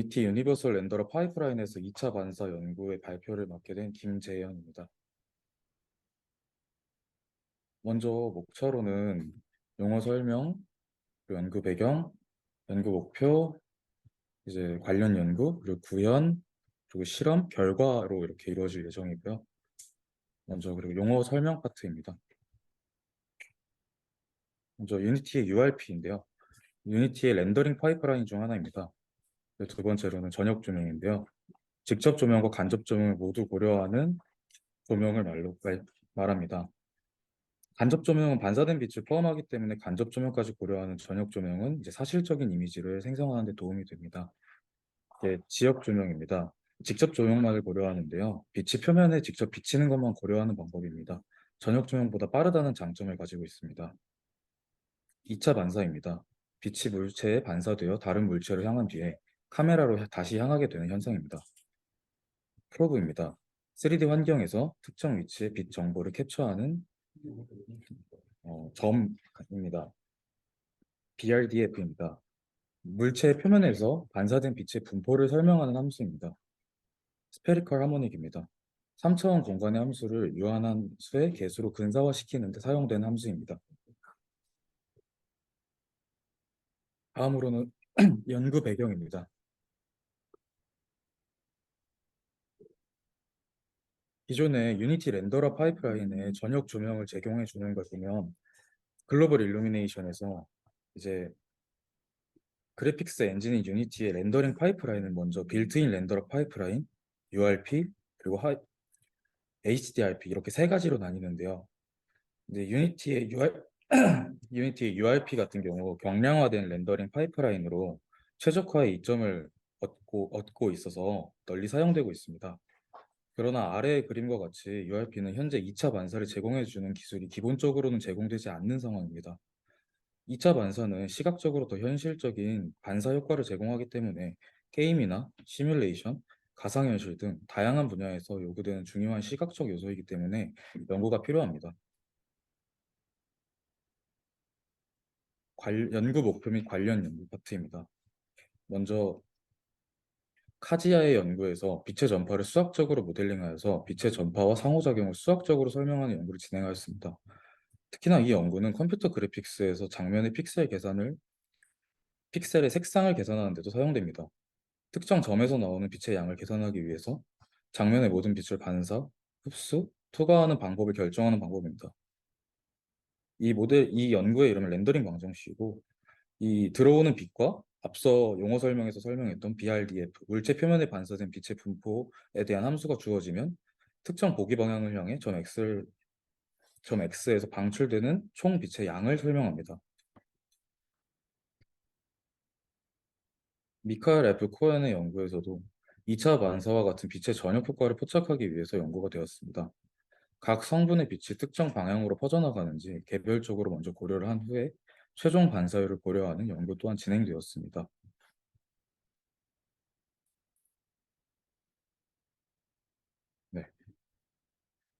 IT 유니버설 렌더러 파이프라인에서 2차 반사 연구의 발표를 맡게 된 김재현입니다. 먼저 목차로는 용어 설명, 그리고 연구 배경, 연구 목표, 이제 관련 연구, 그리고 구현, 그리고 실험, 결과로 이렇게 이루어질 예정이고요. 먼저 그리고 용어 설명 파트입니다. 먼저 유니티의 URP인데요. 유니티의 렌더링 파이프라인 중 하나입니다. 두 번째로는 전역 조명인데요. 직접 조명과 간접 조명을 모두 고려하는 조명을 말합니다. 간접 조명은 반사된 빛을 포함하기 때문에 간접 조명까지 고려하는 전역 조명은 이제 사실적인 이미지를 생성하는 데 도움이 됩니다. 이게 지역 조명입니다. 직접 조명만을 고려하는데요. 빛이 표면에 직접 비치는 것만 고려하는 방법입니다. 전역 조명보다 빠르다는 장점을 가지고 있습니다. 2차 반사입니다. 빛이 물체에 반사되어 다른 물체를 향한 뒤에 카메라로 다시 향하게 되는 현상입니다. 프로브입니다. 3D 환경에서 특정 위치의 빛 정보를 캡처하는 점입니다. BRDF입니다. 물체 표면에서 반사된 빛의 분포를 설명하는 함수입니다. 스페리컬 하모닉입니다. 3차원 공간의 함수를 유한한 수의 개수로 근사화시키는 데 사용되는 함수입니다. 다음으로는 연구 배경입니다. 기존의 유니티 렌더러 파이프라인에 전역 조명을 제공해 주는 걸 보면 글로벌 일루미네이션에서 이제 그래픽스 엔진인 유니티의 렌더링 파이프라인을 먼저 빌트인 렌더러 파이프라인, URP, 그리고 HDRP 이렇게 세 가지로 나뉘는데요. 이제 유니티의 URP 같은 경우 경량화된 렌더링 파이프라인으로 최적화의 이점을 얻고 있어서 널리 사용되고 있습니다. 그러나 아래의 그림과 같이 URP는 현재 2차 반사를 제공해주는 기술이 기본적으로는 제공되지 않는 상황입니다. 2차 반사는 시각적으로 더 현실적인 반사 효과를 제공하기 때문에 게임이나 시뮬레이션, 가상현실 등 다양한 분야에서 요구되는 중요한 시각적 요소이기 때문에 연구가 필요합니다. 연구 목표 및 관련 연구 파트입니다. 먼저 카지아의 연구에서 빛의 전파를 수학적으로 모델링하여서 빛의 전파와 상호작용을 수학적으로 설명하는 연구를 진행하였습니다. 특히나 이 연구는 컴퓨터 그래픽스에서 장면의 픽셀의 색상을 계산하는 데도 사용됩니다. 특정 점에서 나오는 빛의 양을 계산하기 위해서 장면의 모든 빛을 반사, 흡수, 투과하는 방법을 결정하는 방법입니다. 이 연구의 이름은 렌더링 방정식이고 이 들어오는 빛과 앞서 용어 설명에서 설명했던 BRDF, 물체 표면에 반사된 빛의 분포에 대한 함수가 주어지면 특정 보기 방향을 향해 점 X에서 방출되는 총 빛의 양을 설명합니다. 미카엘 F. 코엔의 연구에서도 2차 반사와 같은 빛의 전역 효과를 포착하기 위해서 연구가 되었습니다. 각 성분의 빛이 특정 방향으로 퍼져나가는지 개별적으로 먼저 고려를 한 후에 최종 반사율을 고려하는 연구 또한 진행되었습니다. 네.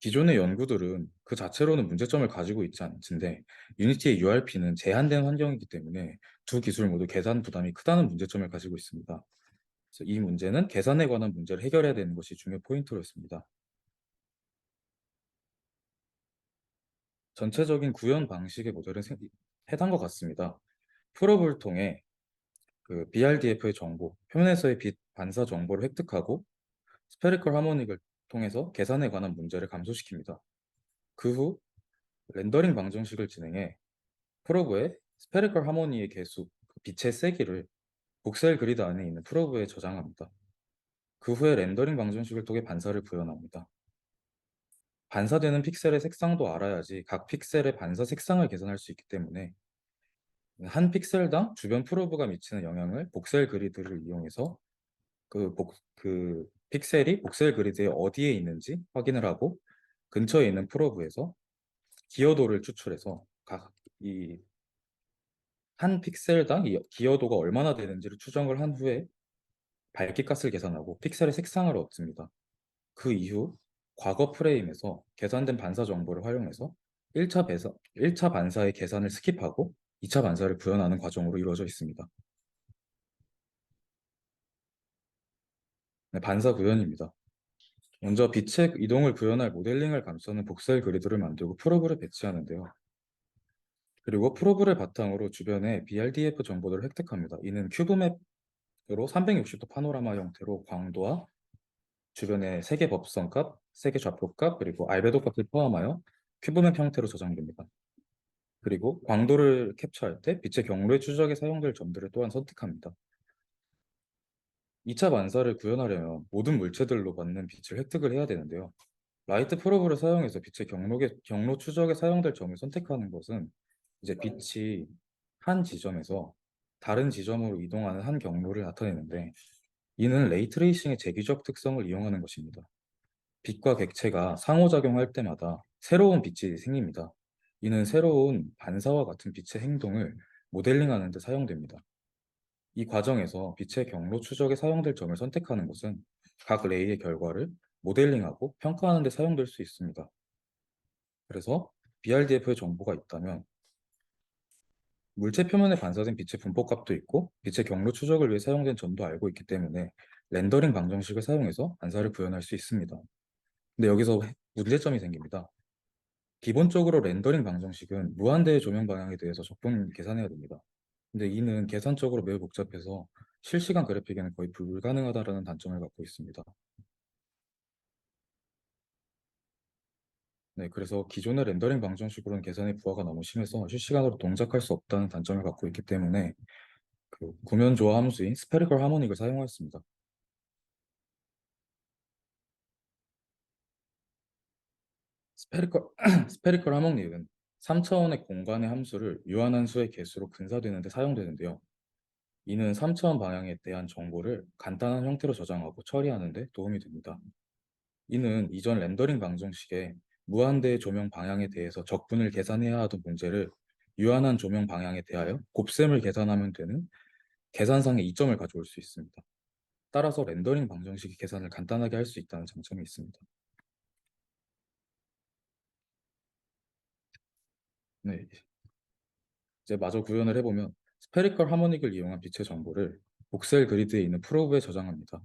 기존의 연구들은 그 자체로는 문제점을 가지고 있지 않은데 유니티의 URP는 제한된 환경이기 때문에 두 기술 모두 계산 부담이 크다는 문제점을 가지고 있습니다. 그래서 이 문제는 계산에 관한 문제를 해결해야 되는 것이 중요 포인트였습니다. 전체적인 구현 방식의 모델은 해당과 같습니다. 프로브를 통해 그 BRDF의 정보, 표면에서의 빛 반사 정보를 획득하고 스페리컬 하모닉을 통해서 계산에 관한 문제를 감소시킵니다. 그 후 렌더링 방정식을 진행해 프로브의 스페리컬 하모니의 개수, 그 빛의 세기를 복셀 그리드 안에 있는 프로브에 저장합니다. 그 후에 렌더링 방정식을 통해 반사를 구현합니다. 반사되는 픽셀의 색상도 알아야지 각 픽셀의 반사 색상을 계산할 수 있기 때문에 한 픽셀당 주변 프로브가 미치는 영향을 복셀 그리드를 이용해서 그 픽셀이 복셀 그리드에 어디에 있는지 확인을 하고 근처에 있는 프로브에서 기여도를 추출해서 각 이 한 픽셀당 이 기여도가 얼마나 되는지를 추정을 한 후에 밝기값을 계산하고 픽셀의 색상을 얻습니다. 그 이후 과거 프레임에서 계산된 반사 정보를 활용해서 1차 반사의 계산을 스킵하고 2차 반사를 구현하는 과정으로 이루어져 있습니다. 2차 반사의 계산을 스킵하고 2차 반사를 구현하는 과정으로 이루어져 있습니다. 2차 반사의 계산을 스킵하고 2차 반사를 구현하는 과정으로 이루어져 있습니다. 2차 반사의 계산을 스킵하고 2차 반사를 구현하는 과정으로 이루어져 있습니다. 네, 반사 구현입니다. 먼저 빛의 이동을 구현할 모델링을 감싸는 복셀 그리드를 만들고 프로브를 배치하는데요. 그리고 프로브를 바탕으로 주변에 BRDF 정보들을 획득합니다. 이는 큐브맵으로 360도 파노라마 형태로 광도와 주변의 세계 법선값, 세계 좌표값, 그리고 알베도 값을 포함하여 큐브맵 형태로 저장됩니다. 그리고 광도를 캡처할 때 빛의 경로의 추적에 사용될 점들을 또한 선택합니다. 2차 반사를 구현하려면 모든 물체들로 받는 빛을 획득을 해야 되는데요. 라이트 프로브를 사용해서 빛의 경로 추적에 사용될 점을 선택하는 것은 이제 빛이 한 지점에서 다른 지점으로 이동하는 한 경로를 나타내는데, 이는 레이트레이싱의 재규적 특성을 이용하는 것입니다. 빛과 객체가 상호작용할 때마다 새로운 빛이 생깁니다. 이는 새로운 반사와 같은 빛의 행동을 모델링하는 데 사용됩니다. 이 과정에서 빛의 경로 추적에 사용될 점을 선택하는 것은 각 레이의 결과를 모델링하고 평가하는 데 사용될 수 있습니다. 그래서 BRDF의 정보가 있다면 물체 표면에 반사된 빛의 분포값도 있고 빛의 경로 추적을 위해 사용된 점도 알고 있기 때문에 렌더링 방정식을 사용해서 반사를 구현할 수 있습니다. 근데 여기서 문제점이 생깁니다. 기본적으로 렌더링 방정식은 무한대의 조명 방향에 대해서 적분 계산해야 됩니다. 근데 이는 계산적으로 매우 복잡해서 실시간 그래픽에는 거의 불가능하다는 단점을 갖고 있습니다. 네, 그래서 기존의 렌더링 방정식으로는 계산의 부하가 너무 심해서 실시간으로 동작할 수 없다는 단점을 갖고 있기 때문에 그 구면 조화 함수인 스페리컬 하모닉을 사용하였습니다. 스페리컬 스페리컬 하모닉은 3차원의 공간의 함수를 유한한 수의 개수로 분사되는 데 사용되는데요. 이는 3차원 방향에 대한 정보를 간단한 형태로 저장하고 처리하는 데 도움이 됩니다. 이는 이전 렌더링 방정식에 무한대의 조명 방향에 대해서 적분을 계산해야 하던 문제를 유한한 조명 방향에 대하여 곱셈을 계산하면 되는 계산상의 이점을 가져올 수 있습니다. 따라서 렌더링 방정식이 계산을 간단하게 할 수 있다는 장점이 있습니다. 네, 이제 마저 구현을 해보면 스페리컬 하모닉을 이용한 빛의 정보를 복셀 그리드에 있는 프로브에 저장합니다.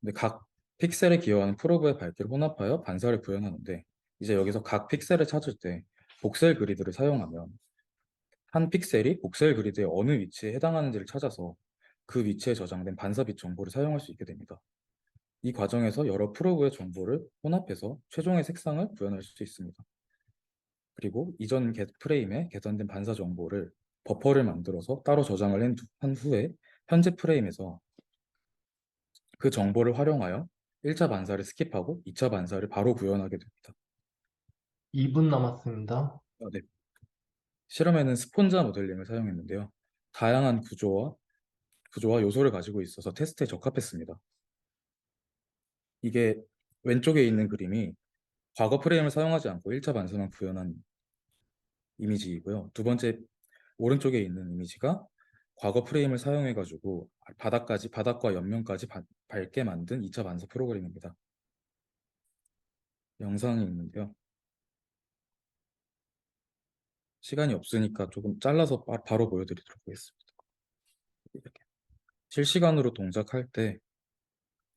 근데 각 픽셀에 기여하는 프로브의 밝기를 혼합하여 반사를 구현하는데, 이제 여기서 각 픽셀을 찾을 때 복셀 그리드를 사용하면 한 픽셀이 복셀 그리드의 어느 위치에 해당하는지를 찾아서 그 위치에 저장된 반사빛 정보를 사용할 수 있게 됩니다. 이 과정에서 여러 프로브의 정보를 혼합해서 최종의 색상을 구현할 수 있습니다. 그리고 이전 프레임에 계산된 반사 정보를 버퍼를 만들어서 따로 저장을 한 후에 현재 프레임에서 그 정보를 활용하여 1차 반사를 스킵하고 2차 반사를 바로 구현하게 됩니다. 2분 남았습니다. 네. 실험에는 스폰자 모델링을 사용했는데요. 다양한 구조와 요소를 가지고 있어서 테스트에 적합했습니다. 이게 왼쪽에 있는 그림이 과거 프레임을 사용하지 않고 1차 반사만 구현한 이미지이고요. 두 번째 오른쪽에 있는 이미지가 과거 프레임을 사용해가지고 바닥과 옆면까지 밝게 만든 2차 반사 프로그램입니다. 영상이 있는데요. 시간이 없으니까 조금 잘라서 바로 보여드리도록 하겠습니다. 이렇게 실시간으로 동작할 때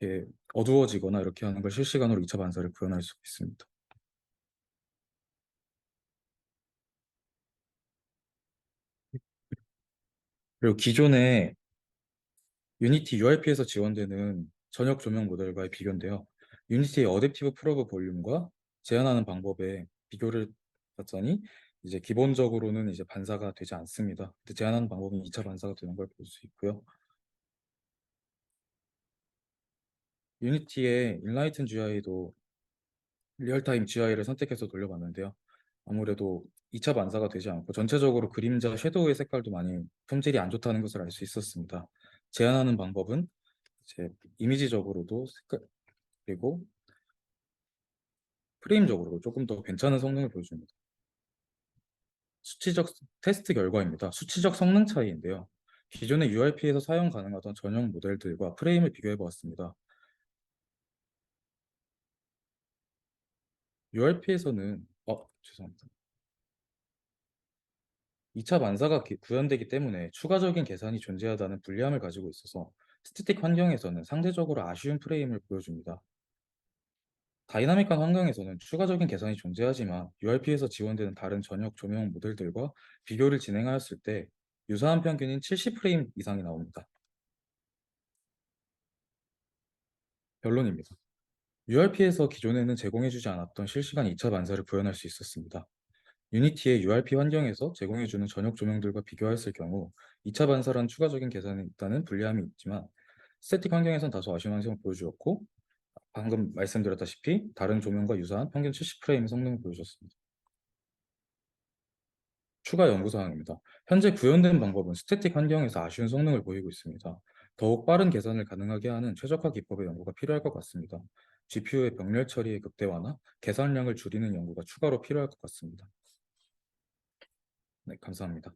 이렇게 어두워지거나 이렇게 하는 걸 실시간으로 2차 반사를 구현할 수 있습니다. 그리고 기존에 유니티 URP에서 지원되는 전역 조명 모델과의 비교인데요. 유니티의 어댑티브 프로브 볼륨과 제한하는 방법의 비교를 봤더니 이제 기본적으로는 이제 반사가 되지 않습니다. 근데 제한하는 방법은 2차 반사가 되는 걸 볼 수 있고요. 유니티의 인라이튼 GI도 리얼타임 GI를 선택해서 돌려봤는데요. 아무래도 2차 반사가 되지 않고 전체적으로 그림자 섀도우의 색깔도 많이 품질이 안 좋다는 것을 알 수 있었습니다. 제한하는 방법은 이제 이미지적으로도 색깔, 그리고 프레임적으로도 조금 더 괜찮은 성능을 보여줍니다. 수치적 테스트 결과입니다. 수치적 성능 차이인데요. 기존의 URP에서 사용 가능하던 전용 모델들과 프레임을 비교해 보았습니다. URP에서는 죄송합니다. 2차 반사가 구현되기 때문에 추가적인 계산이 존재하다는 불리함을 가지고 있어서 스태틱 환경에서는 상대적으로 아쉬운 프레임을 보여줍니다. 다이나믹한 환경에서는 추가적인 개선이 존재하지만 URP에서 지원되는 다른 전역 조명 모델들과 비교를 진행하였을 때 유사한 평균인 70프레임 이상이 나옵니다. 결론입니다. URP에서 기존에는 제공해주지 않았던 실시간 2차 반사를 구현할 수 있었습니다. 유니티의 URP 환경에서 제공해주는 전역 조명들과 비교하였을 경우 2차 반사란 추가적인 계산이 있다는 불리함이 있지만 스태틱 환경에선 다소 아쉬운 환경을 보여주었고 방금 말씀드렸다시피 다른 조명과 유사한 평균 70프레임의 성능을 보여줬습니다. 추가 연구 사항입니다. 현재 구현된 방법은 스태틱 환경에서 아쉬운 성능을 보이고 있습니다. 더욱 빠른 계산을 가능하게 하는 최적화 기법의 연구가 필요할 것 같습니다. GPU의 병렬 처리의 극대화나 계산량을 줄이는 연구가 추가로 필요할 것 같습니다. 네, 감사합니다.